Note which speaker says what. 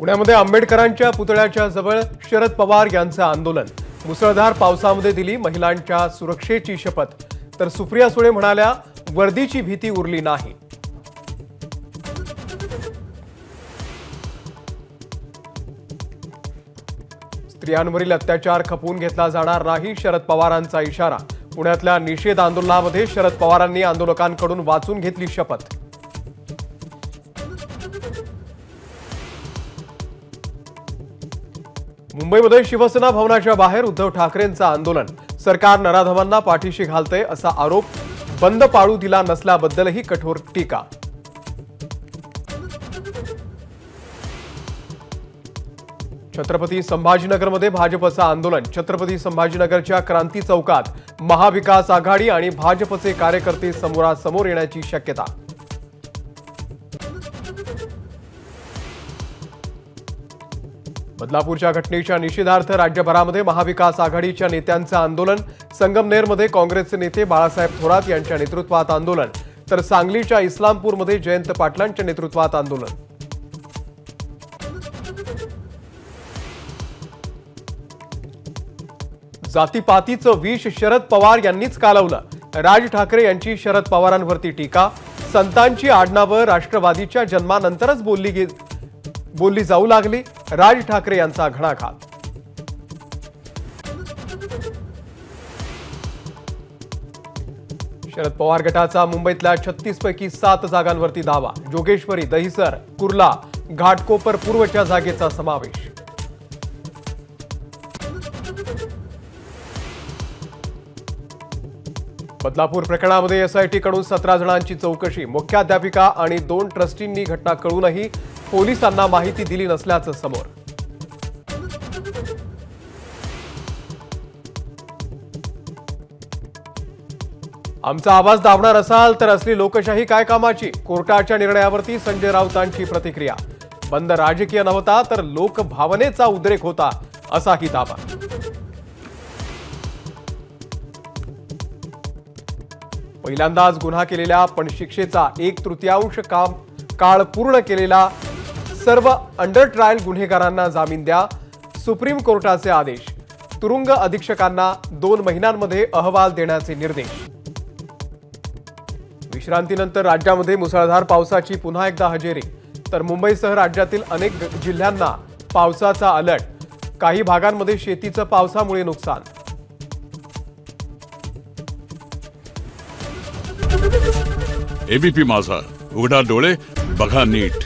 Speaker 1: पुण्यामध्ये आंबेडकरांच्या पुतळ्याच्या जवळ शरद पवार यांचं आंदोलन। मुसळधार पावसामध्ये दिली महिलांच्या सुरक्षेची शपथ। तर सुप्रिया सुळे म्हणाल्या, वर्दीची भीती उरली नाही। स्त्रियांवरील अत्याचार खपवून घेतला जाणार नाही, शरद पवारांचा इशारा। पुण्यातल्या निषेध आंदोलनामध्ये शरद पवारांनी आंदोलकांकडून वाचून घेतली शपथ। मुंबईमध्ये शिवसेना भवनाच्या बाहेर उद्धव ठाकरेंचं आंदोलन। सरकार नराधमांना पाठीशी घालते असा आरोप। बंद पाळू दिला नसल्याबद्दलही कठोर टीका। छत्रपती संभाजीनगरमध्ये भाजपचं आंदोलन। छत्रपती संभाजीनगरच्या क्रांती चौकात महाविकास आघाडी आणि भाजपचे कार्यकर्ते समोरासमोर येण्याची शक्यता। बदलापूरच्या घटनेच्या निषेधार्थ राज्यभरामध्ये महाविकास आघाडीच्या नेत्यांचं आंदोलन। संगमनेरमध्ये काँग्रेसचे नेते बाळासाहेब थोरात यांच्या नेतृत्वात आंदोलन, तर सांगलीच्या इस्लामपूरमध्ये जयंत पाटलांच्या नेतृत्वात आंदोलन। जातीपातीचं विष शरद पवार यांनीच कालवलं। राज ठाकरे यांची शरद पवारांवरती टीका। संतांची आडनावं राष्ट्रवादीच्या जन्मानंतरच बोलली जाऊ लागली। राज ठाकरे यांचा घणाघात। शरद पवार गटाचा मुंबईतल्या 36 पैकी 7 जागांवरती दावा। जोगेश्वरी, दहिसर, कुर्ला, घाटकोपर पूर्वच्या जागेचा समावेश। बदलापूर प्रकरणामध्ये एसआयटी कडून 17 जणांची चौकशी। मुख्याध्यापिका आणि 2 ट्रस्टींनी घटना कळूनही पोलिसांना माहिती दिली नसल्याचं समोर। आमचा आवाज दाबणार असाल तर असली लोकशाही काय कामाची? कोर्टाच्या निर्णयावरती संजय राऊतांची प्रतिक्रिया। बंद राजकीय नव्हता तर लोकभावनेचा उद्रेक होता, असाही दावा। पहिल्यांदाच गुन्हा केलेल्या पण शिक्षेचा 1/3 काळ पूर्ण केलेला सर्व अंडर ट्रायल गुन्हेगारांना जामीन द्या, सुप्रीम कोर्टाचे आदेश। तुरुंग अधीक्षकांना 2 महिन्यांमध्ये अहवाल देण्याचे निर्देश। विश्रांतीनंतर राज्यामध्ये मुसळधार पावसाची पुन्हा एकदा हजेरी। तर मुंबईसह राज्यातील अनेक जिल्ह्यांना पावसाचा अलर्ट। काही भागांमध्ये शेतीचं पावसामुळे नुकसान।
Speaker 2: एबीपी माझा, उघडा डोळे बघा नीट।